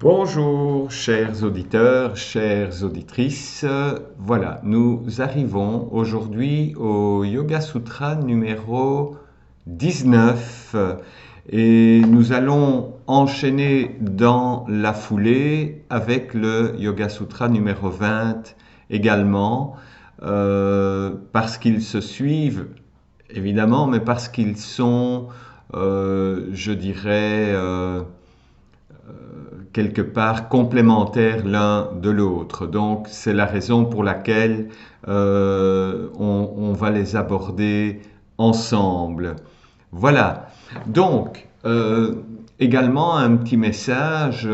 Bonjour chers auditeurs, chères auditrices. Voilà, nous arrivons aujourd'hui au Yoga Sutra numéro 19 et nous allons enchaîner dans la foulée avec le Yoga Sutra numéro 20 également, parce qu'ils se suivent évidemment, mais parce qu'ils sont, je dirais, quelque part complémentaires l'un de l'autre. Donc c'est la raison pour laquelle on va les aborder ensemble. Voilà. Donc également un petit message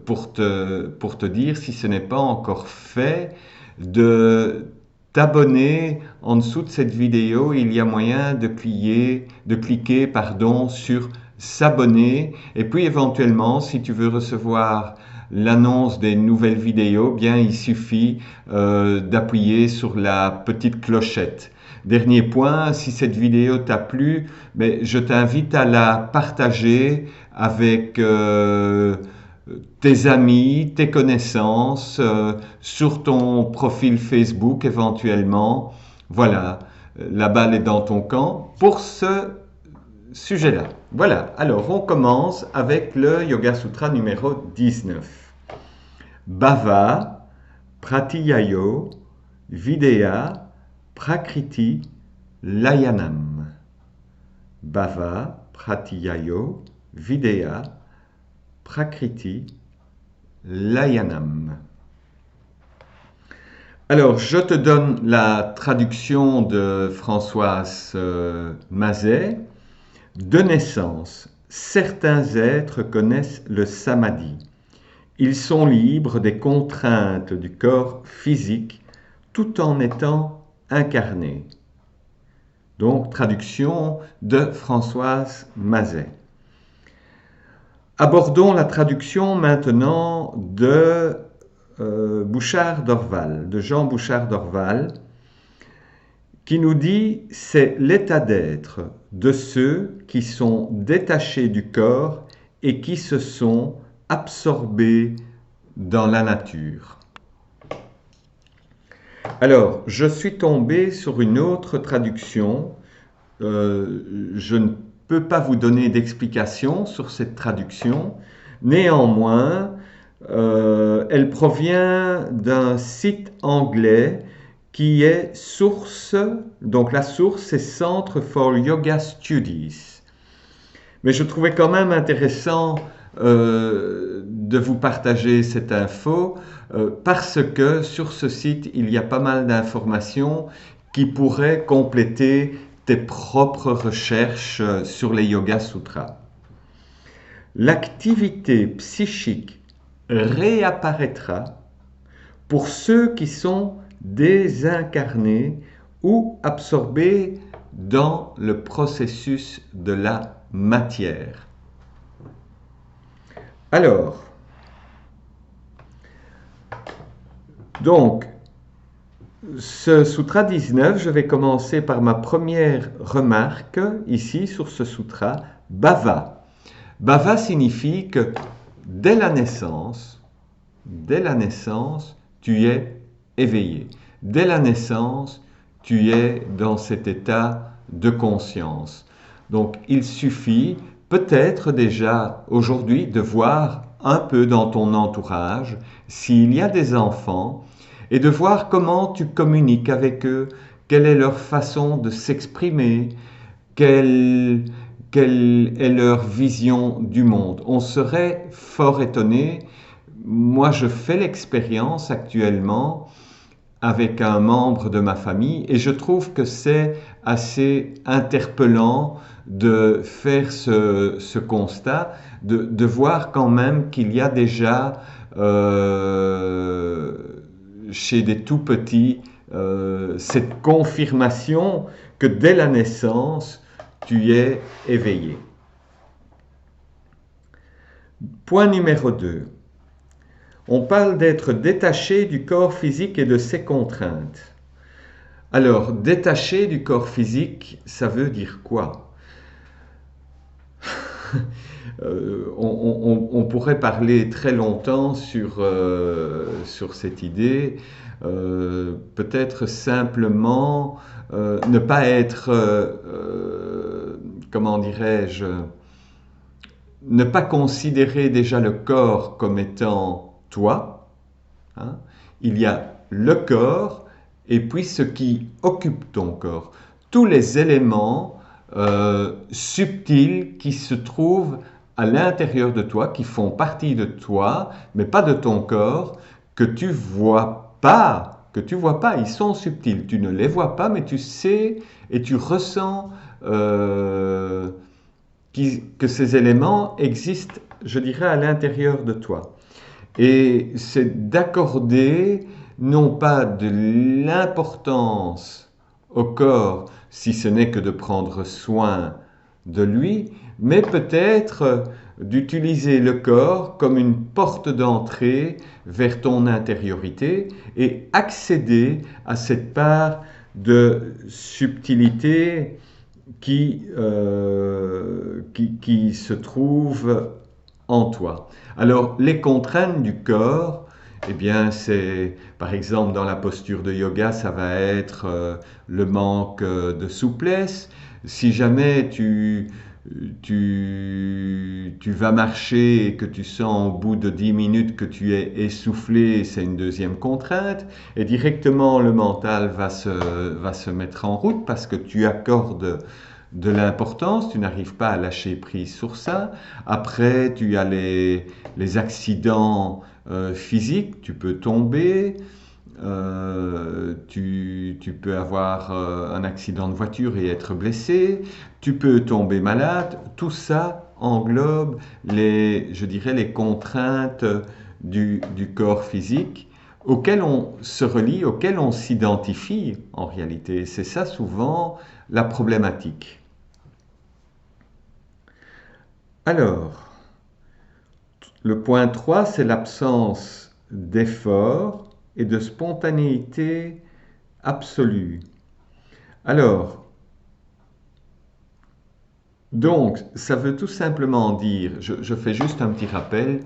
pour te dire, si ce n'est pas encore fait, de t'abonner. En dessous de cette vidéo, il y a moyen de cliquer sur s'abonner, et puis éventuellement, si tu veux recevoir l'annonce des nouvelles vidéos, bien il suffit d'appuyer sur la petite clochette. Dernier point, si cette vidéo t'a plu, je t'invite à la partager avec tes amis, tes connaissances, sur ton profil Facebook éventuellement. Voilà, la balle est dans ton camp pour ce sujet-là. Voilà, alors on commence avec le Yoga Sutra numéro 19. Bhava, Pratiyayo, Videha, Prakriti, Layanam. Bhava, Pratiyayo, Videha, Prakriti, Layanam. Alors, je te donne la traduction de Françoise Mazet. De naissance, certains êtres connaissent le samadhi. Ils sont libres des contraintes du corps physique tout en étant incarnés. Donc, traduction de Françoise Mazet. Abordons la traduction maintenant de Bouchard d'Orval, de Jean Bouchard d'Orval, qui nous dit « c'est l'état d'être de ceux qui sont détachés du corps et qui se sont absorbés dans la nature ». Alors, je suis tombé sur une autre traduction. Je ne peux pas vous donner d'explication sur cette traduction. Néanmoins, elle provient d'un site anglais qui est source, donc la source c'est Centre for Yoga Studies. Mais je trouvais quand même intéressant de vous partager cette info parce que sur ce site il y a pas mal d'informations qui pourraient compléter tes propres recherches sur les Yoga Sutras. L'activité psychique réapparaîtra pour ceux qui sont désincarnés ou absorbés dans le processus de la matière. Alors, donc, ce Sutra 19, je vais commencer par ma première remarque ici sur ce Sutra, Bhava. Bhava signifie que dès la naissance, tu es éveillé. Dès la naissance, tu es dans cet état de conscience. Donc, il suffit peut-être déjà aujourd'hui de voir un peu dans ton entourage s'il y a des enfants et de voir comment tu communiques avec eux, quelle est leur façon de s'exprimer, quelle est leur vision du monde. On serait fort étonné. Moi, je fais l'expérience actuellement avec un membre de ma famille et je trouve que c'est assez interpellant de faire ce constat, de voir quand même qu'il y a déjà chez des tout petits cette confirmation que dès la naissance, tu es éveillé. Point numéro 2. On parle d'être détaché du corps physique et de ses contraintes. Alors, détaché du corps physique, ça veut dire quoi? On pourrait parler très longtemps sur cette idée. Peut-être simplement ne pas être, comment dirais-je, ne pas considérer déjà le corps comme étant toi, hein. Il y a le corps et puis ce qui occupe ton corps. Tous les éléments subtils qui se trouvent à l'intérieur de toi, qui font partie de toi, mais pas de ton corps, que tu vois pas, ils sont subtils. Tu ne les vois pas, mais tu sais et tu ressens que ces éléments existent, je dirais, à l'intérieur de toi. Et c'est d'accorder non pas de l'importance au corps, si ce n'est que de prendre soin de lui, mais peut-être d'utiliser le corps comme une porte d'entrée vers ton intériorité et accéder à cette part de subtilité qui se trouve en toi. Alors, les contraintes du corps, eh bien, c'est, par exemple, dans la posture de yoga, ça va être le manque de souplesse. Si jamais tu vas marcher et que tu sens au bout de 10 minutes que tu es essoufflé, c'est une deuxième contrainte. Et directement, le mental va se mettre en route parce que tu accordes de l'importance, tu n'arrives pas à lâcher prise sur ça. Après, tu as les accidents physiques, tu peux tomber, tu peux avoir un accident de voiture et être blessé, tu peux tomber malade. Tout ça englobe je dirais, les contraintes du corps physique auxquelles on se relie, auxquelles on s'identifie en réalité. C'est ça souvent la problématique. Alors, le point 3, c'est l'absence d'effort et de spontanéité absolue. Alors, donc, ça veut tout simplement dire, je fais juste un petit rappel,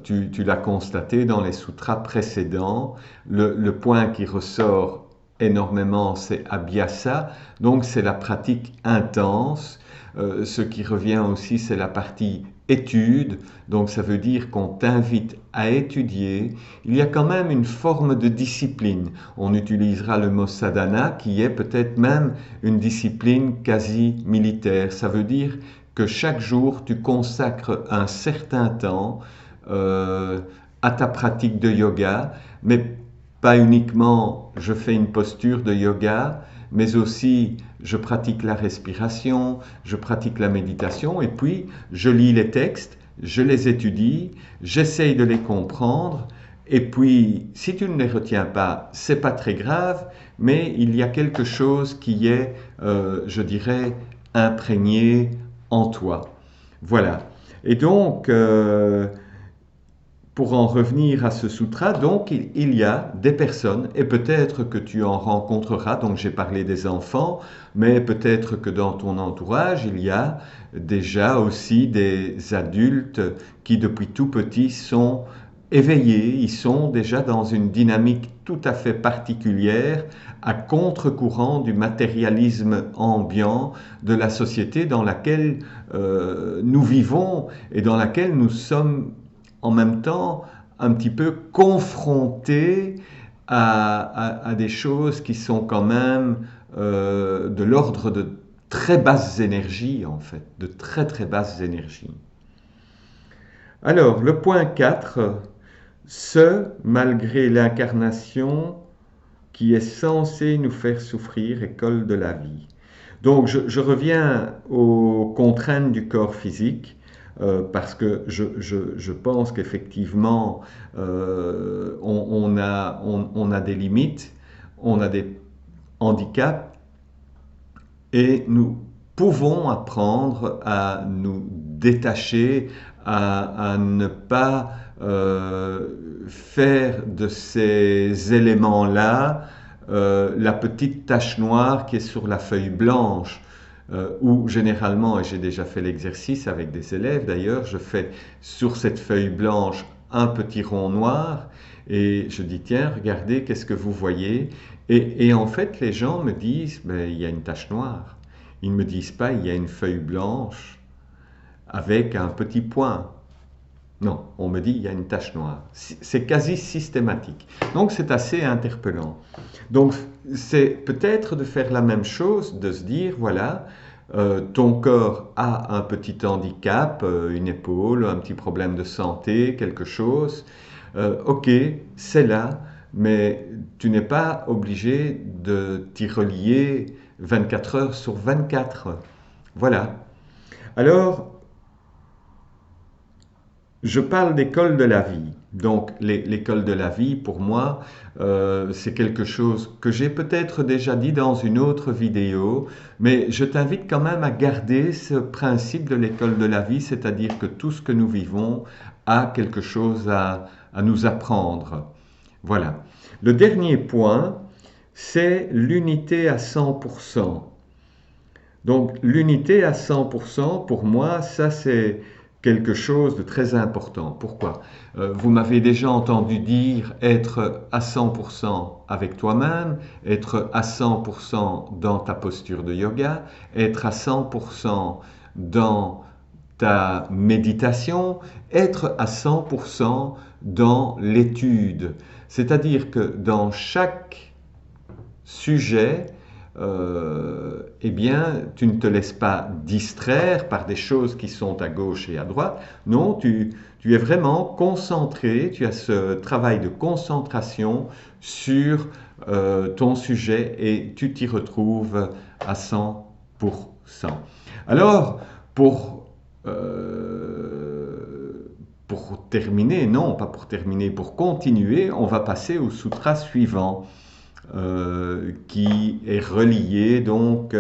tu l'as constaté dans les sutras précédents, le point qui ressort énormément, c'est abhyasa, donc c'est la pratique intense. Ce qui revient aussi, c'est la partie étude, donc ça veut dire qu'on t'invite à étudier. Il y a quand même une forme de discipline. On utilisera le mot sadhana, qui est peut-être même une discipline quasi militaire. Ça veut dire que chaque jour, tu consacres un certain temps à ta pratique de yoga, mais pas uniquement je fais une posture de yoga, mais aussi je pratique la respiration, je pratique la méditation, et puis je lis les textes, je les étudie, j'essaye de les comprendre, et puis si tu ne les retiens pas, c'est pas très grave, mais il y a quelque chose qui est, je dirais, imprégné en toi. Voilà. Et donc, pour en revenir à ce sutra, donc il y a des personnes, et peut-être que tu en rencontreras, donc j'ai parlé des enfants, mais peut-être que dans ton entourage, il y a déjà aussi des adultes qui depuis tout petit sont éveillés, ils sont déjà dans une dynamique tout à fait particulière, à contre-courant du matérialisme ambiant de la société dans laquelle nous vivons et dans laquelle nous sommes en même temps un petit peu confrontés à des choses qui sont quand même de l'ordre de très basses énergies, en fait, de très très basses énergies. Alors, le point 4, ce malgré l'incarnation qui est censée nous faire souffrir, école de la vie. Donc, je reviens aux contraintes du corps physique. Parce que je pense qu'effectivement, on a des limites, on a des handicaps, et nous pouvons apprendre à nous détacher, à ne pas faire de ces éléments-là la petite tache noire qui est sur la feuille blanche. où généralement, et j'ai déjà fait l'exercice avec des élèves d'ailleurs, je fais sur cette feuille blanche un petit rond noir et je dis tiens, regardez, qu'est-ce que vous voyez? Et en fait, les gens me disent, ben, il y a une tache noire. Ils ne me disent pas, il y a une feuille blanche avec un petit point. Non, on me dit, il y a une tache noire. C'est quasi systématique. Donc, c'est assez interpellant. Donc, c'est peut-être de faire la même chose, de se dire, voilà, ton corps a un petit handicap, une épaule, un petit problème de santé, quelque chose. Ok, c'est là, mais tu n'es pas obligé de t'y relier 24 heures sur 24. Voilà. Alors, je parle d'école de la vie. Donc, l'école de la vie, pour moi, c'est quelque chose que j'ai peut-être déjà dit dans une autre vidéo, mais je t'invite quand même à garder ce principe de l'école de la vie, c'est-à-dire que tout ce que nous vivons a quelque chose à nous apprendre. Voilà. Le dernier point, c'est l'unité à 100%. Donc, l'unité à 100%, pour moi, ça c'est quelque chose de très important. Pourquoi? Vous m'avez déjà entendu dire être à 100% avec toi-même, être à 100% dans ta posture de yoga, être à 100% dans ta méditation, être à 100% dans l'étude. C'est-à-dire que dans chaque sujet, eh bien, tu ne te laisses pas distraire par des choses qui sont à gauche et à droite. Non, tu es vraiment concentré, tu as ce travail de concentration sur ton sujet et tu t'y retrouves à 100%. Alors, pour terminer, non, pas pour terminer, pour continuer, on va passer au sutra suivant. Qui est relié donc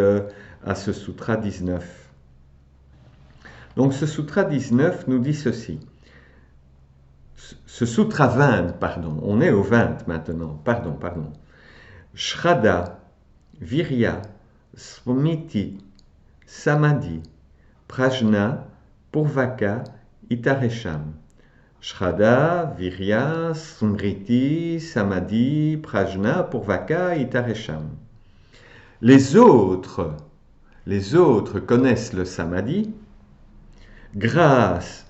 à ce sutra 19. Donc ce sutra 19 nous dit ceci. Ce sutra 20, pardon, on est au 20 maintenant, pardon. Shraddha, Virya, Smriti, Samadhi, Prajna, Purvaka, Itaresham. Shraddha, Virya, Smriti, Samadhi, Prajna, Purvaka, Itaresham. Les autres connaissent le Samadhi grâce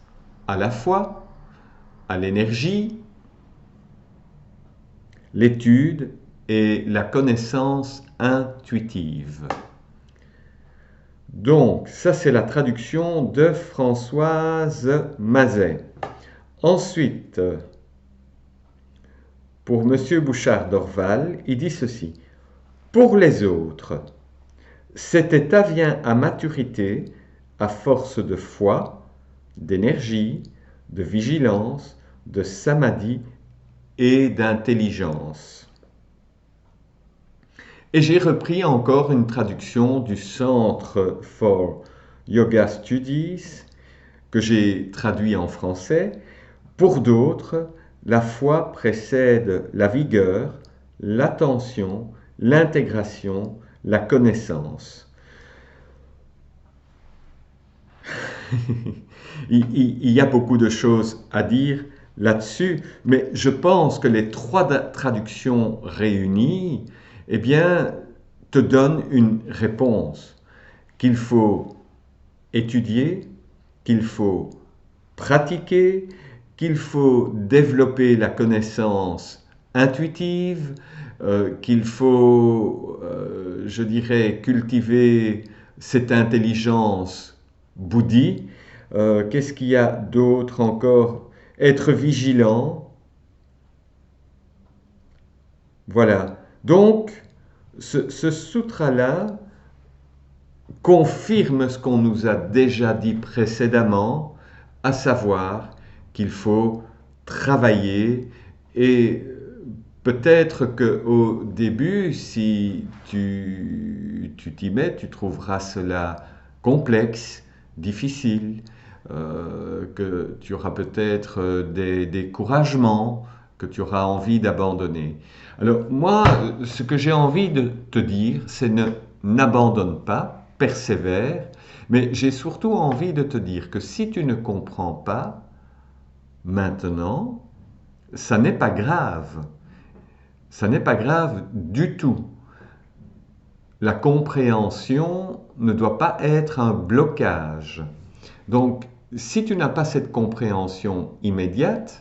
à la foi, à l'énergie, l'étude et la connaissance intuitive. Donc, ça c'est la traduction de Françoise Mazet. Ensuite, pour M. Bouchard d'Orval, il dit ceci. Pour les autres, cet état vient à maturité à force de foi, d'énergie, de vigilance, de samadhi et d'intelligence. Et j'ai repris encore une traduction du Centre for Yoga Studies que j'ai traduit en français. Pour d'autres, la foi précède la vigueur, l'attention, l'intégration, la connaissance. Il y a beaucoup de choses à dire là-dessus, mais je pense que les trois traductions réunies, eh bien, te donnent une réponse qu'il faut étudier, qu'il faut pratiquer, qu'il faut développer la connaissance intuitive, qu'il faut, je dirais, cultiver cette intelligence bouddhi. Qu'est-ce qu'il y a d'autre encore? Être vigilant. Voilà. Donc, ce sutra-là confirme ce qu'on nous a déjà dit précédemment, à savoir qu'il faut travailler et peut-être qu'au début, si tu t'y mets, tu trouveras cela complexe, difficile, que tu auras peut-être des découragements, que tu auras envie d'abandonner. Alors moi, ce que j'ai envie de te dire, c'est n'abandonne pas, persévère. Mais j'ai surtout envie de te dire que si tu ne comprends pas maintenant, ça n'est pas grave. Ça n'est pas grave du tout. La compréhension ne doit pas être un blocage. Donc, si tu n'as pas cette compréhension immédiate,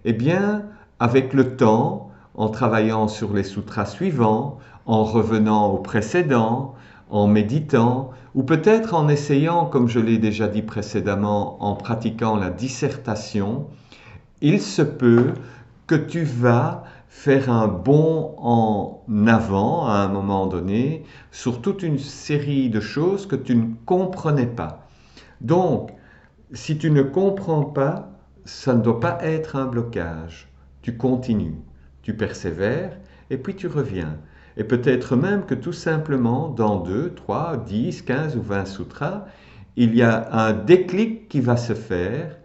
eh bien, avec le temps, en travaillant sur les sutras suivants, en revenant au précédent, en méditant, ou peut-être en essayant, comme je l'ai déjà dit précédemment, en pratiquant la dissertation, il se peut que tu vas faire un bond en avant à un moment donné sur toute une série de choses que tu ne comprenais pas. Donc, si tu ne comprends pas, ça ne doit pas être un blocage. Tu continues, tu persévères et puis tu reviens. Et peut-être même que tout simplement, dans 2, 3, 10, 15 ou 20 sutras, il y a un déclic qui va se faire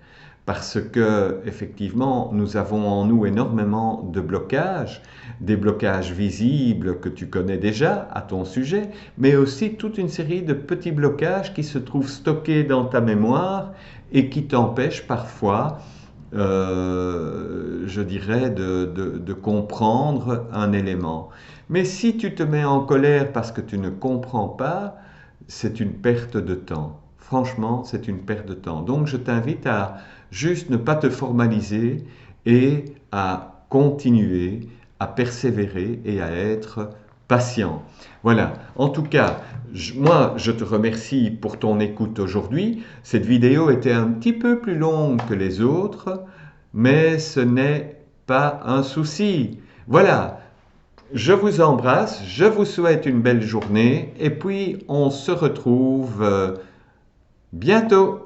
parce que, effectivement, nous avons en nous énormément de blocages, des blocages visibles que tu connais déjà à ton sujet, mais aussi toute une série de petits blocages qui se trouvent stockés dans ta mémoire et qui t'empêchent parfois, je dirais, de comprendre un élément. Mais si tu te mets en colère parce que tu ne comprends pas, c'est une perte de temps. Franchement, c'est une perte de temps. Donc, je t'invite à juste ne pas te formaliser et à continuer, à persévérer et à être patient. Voilà. En tout cas, moi, je te remercie pour ton écoute aujourd'hui. Cette vidéo était un petit peu plus longue que les autres, mais ce n'est pas un souci. Voilà. Je vous embrasse, je vous souhaite une belle journée et puis on se retrouve bientôt.